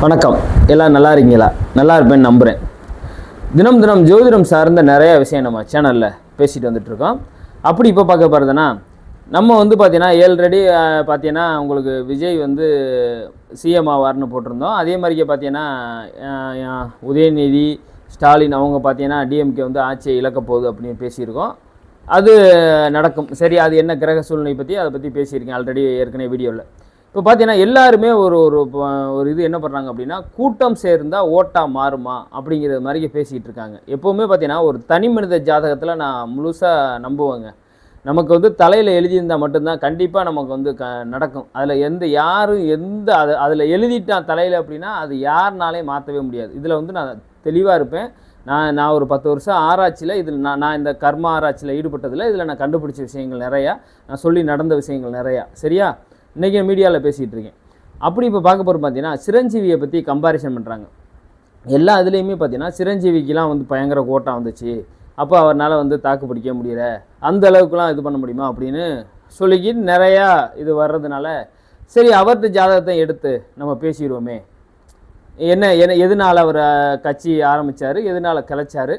வணக்கம். எல்லாம் நல்லா இருக்கீங்களா? நல்லா இருப்பேன்னு நம்புகிறேன். தினம் தினம் ஜோதிடம் சார்ந்த நிறைய விஷயம் நம்ம சேனலில் பேசிட்டு வந்துட்டுருக்கோம். அப்படி இப்போ பார்க்க போகிறதுனா நம்ம பார்த்தீங்கன்னா ஏல்ரெடி பார்த்தீங்கன்னா உங்களுக்கு விஜய் சிஎம் ஆவார்னு போட்டிருந்தோம். அதே மாதிரிக்கே பார்த்தீங்கன்னா உதயநிதி ஸ்டாலின் அவங்க பார்த்தீங்கன்னா டிஎம்கே ஆட்சியை இழக்க போகுது அப்படின்னு பேசியிருக்கோம். அது நடக்கும். சரி, அது என்ன கிரக சூழ்நிலை பற்றி அதை பற்றி பேசியிருக்கேன் ஆல்ரெடி ஏற்கனவே வீடியோவில். இப்போ பார்த்தீங்கன்னா எல்லாருமே ஒரு இது என்ன பண்ணுறாங்க அப்படின்னா, கூட்டம் சேர்ந்தால் ஓட்டாக மாறுமா அப்படிங்கிற மாதிரி பேசிக்கிட்டு இருக்காங்க. எப்போவுமே பார்த்தீங்கன்னா ஒரு தனி மனித ஜாதகத்தில் நான் முழுசாக நம்புவேங்க. நமக்கு தலையில் எழுதியிருந்தால் மட்டும்தான் கண்டிப்பாக நமக்கு நடக்கும். அதில் அதில் எழுதிட்டான் தலையில் அப்படின்னா அது யாருனாலே மாற்றவே முடியாது. இதில் நான் தெளிவாக இருப்பேன். நான் ஒரு 10 வருஷம் ஆராய்ச்சியில் இதில் நான் இந்த கர்ம ஆராய்ச்சியில் ஈடுபட்டதில் இதில் நான் கண்டுபிடிச்ச விஷயங்கள் நிறையா, நான் சொல்லி நடந்த விஷயங்கள் நிறையா. சரியா? இன்றைக்கி மீடியாவில் பேசிகிட்டு இருக்கேன். அப்படி இப்போ பார்க்க போகிறோம் பார்த்தீங்கன்னா சிரஞ்சீவியை பற்றி கம்பாரிசன் பண்ணுறாங்க. எல்லா இதுலேயுமே பார்த்தீங்கன்னா சிரஞ்சீவிக்கெலாம் பயங்கர கோட்டா வந்துச்சு, அப்போ அவரால் தாக்கு பிடிக்க முடியல, அந்த அளவுக்குலாம் இது பண்ண முடியுமா அப்படின்னு சொல்லிக்கிட்டு நிறையா இது வர்றதுனால சரி அவர்கிட்ட ஜாதகத்தை எடுத்து நம்ம பேசிடுவோமே. எதனால் அவர் கட்சி ஆரம்பித்தார், எதனால் கிளச்சார்,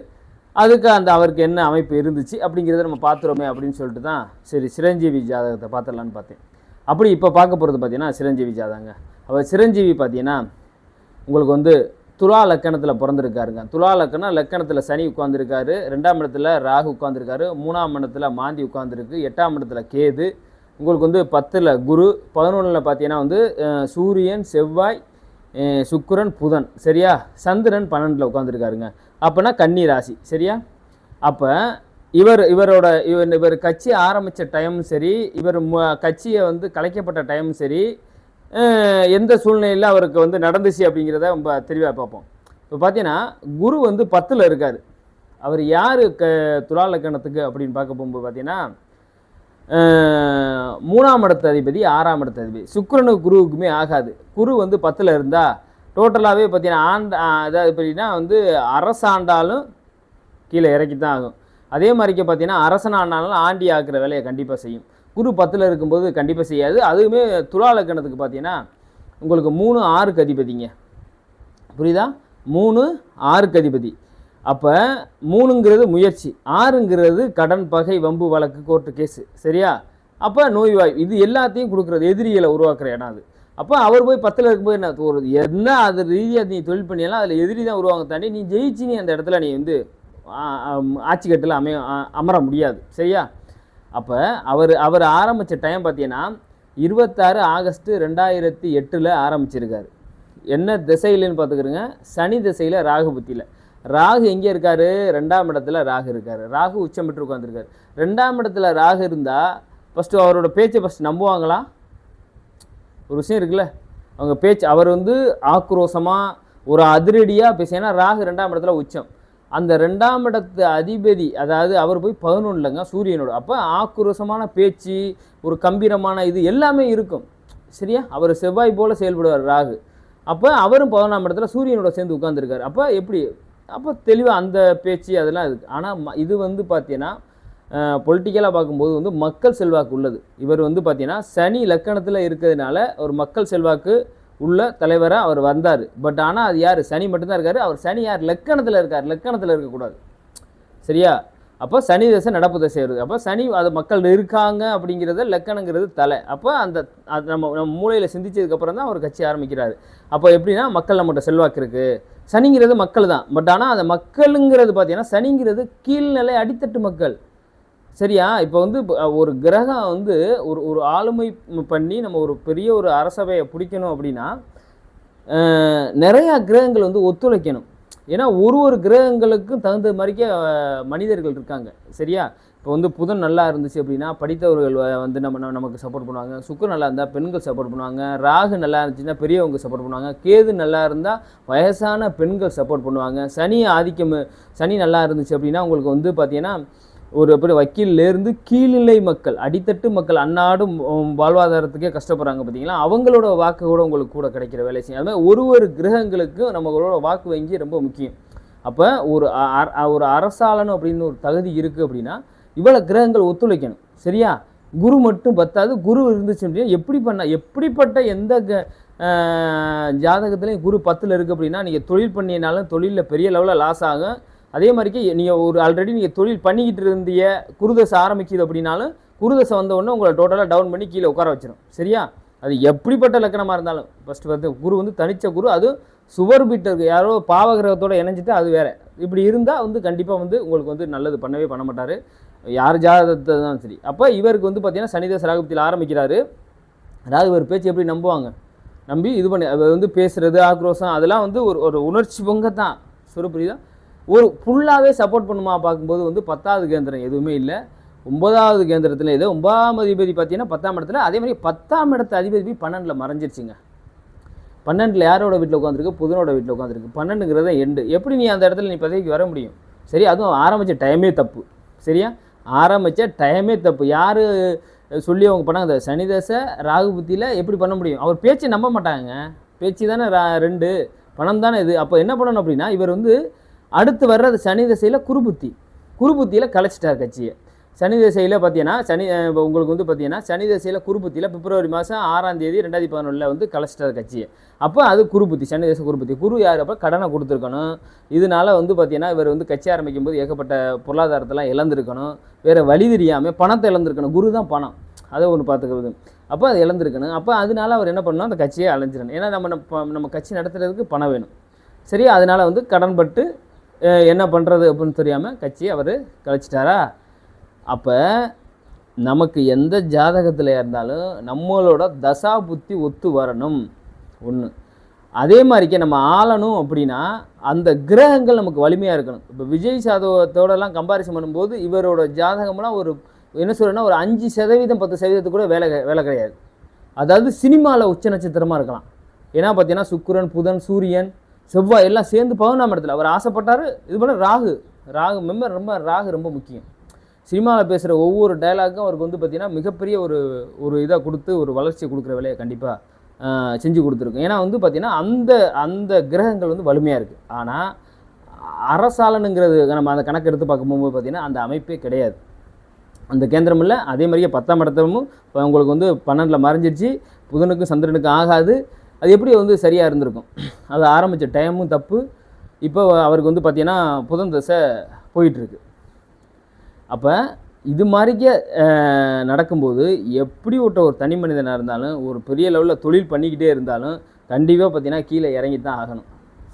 அதுக்கு அவருக்கு என்ன அமைப்பு இருந்துச்சு அப்படிங்கிறத நம்ம பார்த்துருவோமே அப்படின்னு சொல்லிட்டு தான் சரி சிரஞ்சீவி ஜாதகத்தை பார்த்துடலான்னு பார்த்தேன். அப்படி இப்போ பார்க்க போகிறது பார்த்தீங்கன்னா சிரஞ்சீவி ஜாதகங்க. அவர் சிரஞ்சீவி பார்த்தீங்கன்னா உங்களுக்கு துலா லக்கணத்தில் பிறந்திருக்காருங்க. துலா லக்கணத்தில் சனி உட்காந்துருக்காரு, 2ஆம் இடத்துல ராகு உட்காந்துருக்காரு, 3ஆம் இடத்துல மாந்தி உட்காந்துருக்கு, 8ஆம் இடத்துல கேது, உங்களுக்கு 10ல் குரு, 11ல் பார்த்தீங்கன்னா சூரியன், செவ்வாய், சுக்கிரன், புதன். சரியா? சந்திரன் 12ல் உட்காந்துருக்காருங்க. அப்போனா கன்னி ராசி. சரியா? அப்போ இவர் கட்சி ஆரம்பித்த டைமும் சரி, இவர் கட்சியை கலைக்கப்பட்ட டைமும் சரி, எந்த சூழ்நிலையில் அவருக்கு நடந்துச்சு அப்படிங்கிறத ரொம்ப தெளிவாக பார்ப்போம். இப்போ பார்த்தீங்கன்னா குரு 10ல் இருக்கார். அவர் யார் துலா லக்கணத்துக்கு அப்படின்னு பார்க்க போகும்போது பார்த்தீங்கன்னா 3ஆம் இடத்து அதிபதி, 6ஆம் இடத்து அதிபதி. சுக்கிரனுக்கு குருவுக்குமே ஆகாது. குரு 10ல் இருந்தால் டோட்டலாகவே பார்த்தீங்கன்னா அதாவது எப்படின்னா அரசாண்டாலும் கீழே இறக்கி தான் ஆகும். அதே மாதிரிக்கு பார்த்தீங்கன்னா அரசனானாலும் ஆண்டி ஆக்குற வேலையை கண்டிப்பாக செய்யும். குரு 10ல் இருக்கும்போது கண்டிப்பாக செய்யாது. அதுவுமே துலா லக்கணத்துக்கு பார்த்தீங்கன்னா உங்களுக்கு 3 6க்கு அதிபதிங்க. புரியுதா? 3 6க்கு அதிபதி. அப்போ 3ங்கிறது முயற்சி, 6ங்கிறது கடன், பகை, வம்பு, வழக்கு, கோர்ட்டு கேஸு. சரியா? அப்போ நோய்வாய் இது எல்லாத்தையும் கொடுக்குறது, எதிரிகளை உருவாக்குற இடம் அது. அப்போ அவர் போய் 10ல் இருக்கும்போது என்ன அது ரீதியாக நீ தொழில் பண்ணியாலும் அதில் எதிரி தான் உருவாங்க தாண்டி நீ ஜெயிச்சு நீ அந்த இடத்துல நீ ஆட்சி கட்டில் அமர முடியாது. சரியா? அப்போ அவர் ஆரம்பித்த டைம் பார்த்தீங்கன்னா 26 ஆகஸ்ட் 2008 ஆரம்பிச்சிருக்காரு. என்ன திசையிலன்னு பார்த்துக்கிறோங்க, சனி திசையில், ராகு புத்தியில். ராகு எங்கே இருக்கார்? 2ஆம் இடத்துல ராகு இருக்கார். ராகு உச்சம் பெற்று உட்காந்துருக்காரு. 2ஆம் இடத்துல ராகு இருந்தால் ஃபஸ்ட்டு அவரோட பேச்சை ஃபஸ்ட்டு நம்புவாங்களா? ஒரு விஷயம் இருக்குல்ல, அவங்க பேச்சு அவர் ஆக்ரோஷமாக ஒரு அதிரடியாக பேச. ஏன்னா ராகு 2ஆம் இடத்துல உச்சம். அந்த 2ஆம் இடத்து அதிபதி அதாவது அவர் போய் 11ங்க சூரியனோட. அப்போ ஆக்ரோஷமான பேச்சு, ஒரு கம்பீரமான இது எல்லாமே இருக்கும். சரியா? அவர் செவ்வாய் போல் செயல்படுவார் ராகு. அப்போ அவரும் 11ஆம் இடத்துல சூரியனோட சேர்ந்து உட்காந்துருக்காரு. அப்போ எப்படி? அப்போ தெளிவாக அந்த பேச்சு அதெல்லாம் இருக்குது. ஆனால் இது பார்த்தீங்கன்னா பொலிட்டிக்கலாக பார்க்கும்போது மக்கள் செல்வாக்கு உள்ளது. இவர் பார்த்தீங்கன்னா சனி லக்கணத்தில் இருக்கிறதுனால ஒரு மக்கள் செல்வாக்கு உள்ள தலைவராக அவர் வந்தார். பட் ஆனால் அது யார்? சனி மட்டும்தான் இருக்கார். அவர் சனி யார்? லக்கணத்தில் இருக்கார். லக்கணத்தில் இருக்கக்கூடாது. சரியா? அப்போ சனி தசை நடப்பு தசை வருது. அப்போ சனி அது மக்கள் இருக்காங்க அப்படிங்கிறத லக்கணங்கிறது தலை. அப்போ அது நம்ம மூளையில் சிந்திச்சதுக்கப்புறம் தான் அவர் கட்சி ஆரம்பிக்கிறாரு. அப்போ எப்படின்னா மக்கள் நம்மகிட்ட செல்வாக்கு இருக்குது. சனிங்கிறது மக்கள் தான். பட் ஆனால் அந்த மக்களுங்கிறது பார்த்தீங்கன்னா சனிங்கிறது கீழ்நிலை அடித்தட்டு மக்கள். சரியா? இப்போ ஒரு கிரகம் ஒரு ஆளுமை பண்ணி நம்ம ஒரு பெரிய ஒரு அரசவையை பிடிக்கணும் அப்படின்னா நிறையா கிரகங்கள் ஒத்துழைக்கணும். ஏன்னா ஒரு கிரகங்களுக்கும் தகுந்த மாதிரிக்கே மனிதர்கள் இருக்காங்க. சரியா? இப்போ புதன் நல்லா இருந்துச்சு அப்படின்னா படித்தவர்கள் நமக்கு சப்போர்ட் பண்ணுவாங்க. சுக்கிரன் நல்லா இருந்தால் பெண்கள் சப்போர்ட் பண்ணுவாங்க. ராகு நல்லா இருந்துச்சுன்னா பெரியவங்க சப்போர்ட் பண்ணுவாங்க. கேது நல்லா இருந்தால் வயசான பெண்கள் சப்போர்ட் பண்ணுவாங்க. சனி நல்லா இருந்துச்சு அப்படின்னா உங்களுக்கு பார்த்தீங்கன்னா ஒரு வக்கீல்லேருந்து கீழ்நிலை மக்கள், அடித்தட்டு மக்கள், அன்னாடும் வாழ்வாதாரத்துக்கே கஷ்டப்படுறாங்க பார்த்தீங்களா, அவங்களோட வாக்கு கூட உங்களுக்கு கூட கிடைக்கிற வேலை செய்யும். அது மாதிரி ஒரு கிரகங்களுக்கும் நம்மளோட வாக்கு வங்கி ரொம்ப முக்கியம். அப்போ ஒரு அரசாளனும் அப்படின்னு ஒரு தகுதி இருக்குது அப்படின்னா இவ்வளோ கிரகங்கள் ஒத்துழைக்கணும். சரியா? குரு மட்டும் பத்தாது. குரு இருந்துச்சு அப்படின்னா எப்படிப்பட்ட எந்த ஜாதகத்துலேயும் குரு 10ல் இருக்குது அப்படின்னா நீங்கள் தொழில் பண்ணினாலும் தொழிலில் பெரிய லெவலில் லாஸ் ஆகும். அதே மாதிரிக்கு நீங்கள் ஒரு ஆல்ரெடி நீங்கள் தொழில் பண்ணிக்கிட்டு இருந்திய குருதசை ஆரம்பிக்குது அப்படின்னாலும் குருதசை வந்த உடனே உங்களை டோட்டலாக டவுன் பண்ணி கீழே உட்கார வச்சிடும். சரியா? அது எப்படிப்பட்ட லக்கணமாக இருந்தாலும் ஃபஸ்ட்டு பார்த்து குரு வந்து தனித்த குரு, அதுவும் சுவர் பீட்டு இருக்குது, யாரோ பாவகிரகத்தோடு இணைஞ்சிட்டு அது வேறு. இப்படி இருந்தால் வந்து கண்டிப்பாக வந்து உங்களுக்கு வந்து நல்லது பண்ண மாட்டார், யார் ஜாதகத்தை தான் சரி. அப்போ இவருக்கு வந்து பார்த்தீங்கன்னா சனிதசை ராகுபத்தியில் ஆரம்பிக்கிறாரு. அதாவது இவர் பேச்சு எப்படி நம்புவாங்க, நம்பி இது பண்ணி அவர் வந்து பேசுகிறது ஆக்ரோஷம் அதெல்லாம் வந்து ஒரு உணர்ச்சி பொங்க தான். சொல்ல புரியுதா? ஒரு ஃபுல்லாகவே சப்போர்ட் பண்ணுமா பார்க்கும்போது வந்து 10வது கேந்திரம் எதுவுமே இல்லை. 9வது கேந்திரத்தில் ஏதோ 9ஆம் அதிபதி பார்த்தீங்கன்னா 10ஆம் இடத்துல, அதே மாதிரி 10ஆம் இடத்து அதிபதி 12ல் மறைஞ்சிருச்சுங்க. 12ல் யாரோட வீட்டில் உட்காந்துருக்கு? புதனோட வீட்டில் உட்காந்துருக்கு. 12ங்கிறத எண்டு. எப்படி நீ அந்த இடத்துல நீ பதவிக்கு வர முடியும்? சரி, அதுவும் ஆரம்பித்த டைமே தப்பு. சரியா? ஆரம்பித்த டைமே தப்பு. யார் சொல்லி அவங்க பண்ணாங்க? அந்த சனிதசை ராகுபத்தியில் எப்படி பண்ண முடியும்? அவர் பேச்சு நம்ப மாட்டாங்க. பேச்சு தானே 2, பணம் தானே இது. அப்போ என்ன பண்ணணும் அப்படின்னா, இவர் வந்து அடுத்து வர்றது சனி திசையில் குருபுத்தியில் கலைச்சிட்டார் கட்சியை. சனி திசையில் பார்த்தீங்கன்னா உங்களுக்கு வந்து பார்த்தீங்கன்னா சனி திசையில் குருபுத்தியில் பிப்ரவரி மாதம் 6ஆம் தேதி 2011 வந்து கலைச்சிட்டார் கட்சியை. அப்போ அது குருபுத்தி, சனி திசை குருபுத்தி. குரு யார்? அப்போ கடனை கொடுத்துருக்கணும். இதனால் வந்து பார்த்தீங்கன்னா இவர் வந்து கட்சி ஆரம்பிக்கும் போது ஏகப்பட்ட பொருளாதாரத்தெல்லாம் இழந்திருக்கணும், வேறு வழி தெரியாமல் பணத்தை இழந்திருக்கணும். குரு தான் பணம், அதை ஒன்று பார்த்துக்கிறது. அப்போ அது இழந்திருக்கணும். அப்போ அதனால அவர் என்ன பண்ணணும், அந்த கட்சியை அலைஞ்சிடணும். ஏன்னா நம்ம கட்சி நடத்துறதுக்கு பணம் வேணும். சரி, அதனால் வந்து கடன்பட்டு என்ன பண்ணுறது அப்படின்னு தெரியாமல் கட்சியை அவர் கழிச்சிட்டாரா? அப்போ நமக்கு எந்த ஜாதகத்தில் இருந்தாலும் நம்மளோட தசா புத்தி ஒத்து வரணும் ஒன்று. அதே மாதிரிக்கே நம்ம ஆளணும் அப்படின்னா அந்த கிரகங்கள் நமக்கு வலிமையாக இருக்கணும். இப்போ விஜய் சாதகத்தோடலாம் கம்பாரிசன் பண்ணும்போது இவரோட ஜாதகம்லாம் ஒரு என்ன சொல்கிறேன்னா ஒரு 5% 10% கூட வேலை கிடையாது. அதாவது சினிமாவில் உச்ச நட்சத்திரமாக இருக்கலாம். ஏன்னா பார்த்தீங்கன்னா சுக்கிரன், புதன், சூரியன், செவ்வாய் எல்லாம் சேர்ந்து 11ஆம் இடத்துல அவர் ஆசைப்பட்டார். இது போல் ராகு ரொம்ப முக்கியம். சினிமாவில் பேசுகிற ஒவ்வொரு டைலாக்கும் அவருக்கு வந்து பார்த்திங்கன்னா மிகப்பெரிய ஒரு இதாக கொடுத்து ஒரு வளர்ச்சியை கொடுக்குற வேலையை கண்டிப்பாக செஞ்சு கொடுத்துருக்கும். ஏன்னா வந்து பார்த்திங்கன்னா அந்த கிரகங்கள் வந்து வலிமையாக இருக்குது. ஆனால் அரசாளனுங்கிறது நம்ம அந்த கணக்கு எடுத்து பார்க்கும்போது பார்த்திங்கன்னா அந்த அமைப்பே கிடையாது. அந்த கேந்திரம் இல்லை. அதே மாதிரியே 10ஆம் இடத்தமும் இப்போ உங்களுக்கு வந்து 12ல் மறைஞ்சிருச்சு. புதனுக்கும் சந்திரனுக்கும் ஆகாது. அது எப்படி வந்து சரியாக இருந்திருக்கும்? அது ஆரம்பித்த டைமும் தப்பு. இப்போ அவருக்கு வந்து பார்த்திங்கன்னா புதன் தசை போயிட்டுருக்கு. அப்போ இது மாதிரிக்கே நடக்கும்போது எப்படி ஒரு தனி மனிதனாக இருந்தாலும் ஒரு பெரிய லெவலில் தொழில் பண்ணிக்கிட்டே இருந்தாலும் கண்டிப்பாக பார்த்திங்கன்னா கீழே இறங்கி தான் ஆகணும்.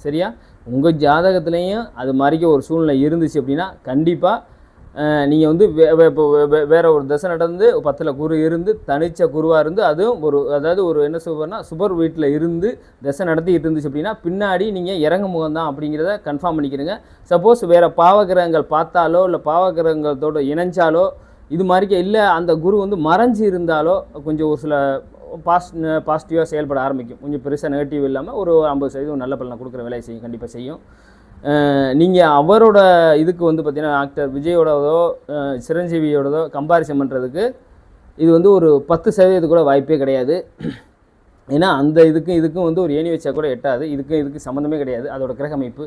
சரியா? உங்கள் ஜாதகத்துலேயும் அது மாதிரிக்க ஒரு சூழ்நிலை இருந்துச்சு அப்படின்னா கண்டிப்பாக நீங்கள் வந்து வேறு ஒரு தசை நடந்து 10ல் குரு இருந்து தனித்த குருவாக இருந்து அதுவும் அதாவது ஒரு என்ன சொல்கிறேன்னா சுபர் வீட்டில் இருந்து தசை நடத்திக்கிட்டு இருந்துச்சு அப்படின்னா பின்னாடி நீங்கள் இறங்க முகம்தான் அப்படிங்கிறத கன்ஃபார்ம் பண்ணிக்கிறீங்க. சப்போஸ் வேறு பாவகிரகங்கள் பார்த்தாலோ இல்லை பாவகிரகங்களோடு இணைஞ்சாலோ இது மாதிரிக்க இல்லை அந்த குரு வந்து மறைஞ்சி இருந்தாலோ கொஞ்சம் ஒரு சில பாசிட்டிவாக செயல்பட ஆரம்பிக்கும். கொஞ்சம் பெருசாக நெகட்டிவ் இல்லாமல் ஒரு 50% நல்ல பலனை கொடுக்குற வேலையை செய்யும், கண்டிப்பாக செய்யும். நீங்கள் அவரோட இதுக்கு வந்து பார்த்திங்கன்னா ஆக்டர் விஜயோடதோ சிரஞ்சீவியோடதோ கம்பாரிசன் பண்ணுறதுக்கு இது வந்து ஒரு 10% கூட வாய்ப்பே கிடையாது. ஏன்னா அந்த இதுக்கும் வந்து ஒரு ஏணி வச்சா கூட எட்டாது. இதுக்கு சம்மந்தமே கிடையாது. அதோட கிரக அமைப்பு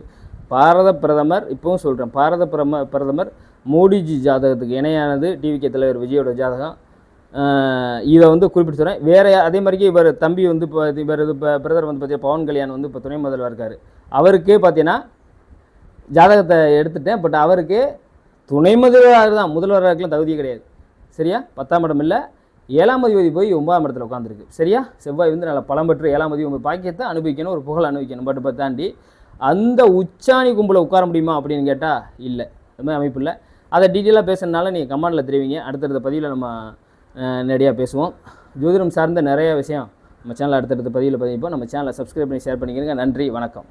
பாரத பிரதமர், இப்போவும் சொல்கிறேன், பாரத பிரதமர் மோடிஜி ஜாதகத்துக்கு இணையானது டிவிகே தலைவர் விஜயோட ஜாதகம். இதை வந்து குறிப்பிட்டு சொல்கிறேன். வேறு அதே மாதிரிக்கு இவர் தம்பி வந்து இவர் பிரதமர் வந்து பார்த்தீங்கன்னா பவன் கல்யாண் வந்து இப்போ துணை முதல்வர் இருக்கார். அவருக்கே பார்த்தீங்கன்னா ஜாதகத்தை எடுத்துட்டேன். பட் அவருக்கு துணை முதல்வராக தான், முதல்வராகலாம் தகுதியே கிடையாது. சரியா? 10ஆம் இடம் இல்லை, 7ஆம் அதிபதி போய் 9ஆம் இடத்துல உட்காந்துருக்கு. சரியா? செவ்வாய் வந்து நல்லா பலம் பெற்று 7ஆம் அதிபதி பாக்கியத்தை அனுபவிக்கணும், ஒரு புகழ் அனுபவிக்கணும். பட் இப்போ தாண்டி அந்த உச்சாணி கும்பலை உட்கார முடியுமா அப்படின்னு கேட்டால் இல்லை, அது மாதிரி அமைப்பு இல்லை. அதை டீட்டெயிலாக பேசுறதுனால நீங்கள் கமெண்டில் தெரிவிங்க. அடுத்தடுத்த பதிவில் நம்ம நிறையா பேசுவோம். ஜோதிடம் சார்ந்த நிறைய விஷயம் நம்ம சேனலில் அடுத்தடுத்த பதிவில் பதிப்போம். நம்ம சேனலை சப்ஸ்கிரைப் பண்ணி ஷேர் பண்ணிக்கிறேங்க. நன்றி, வணக்கம்.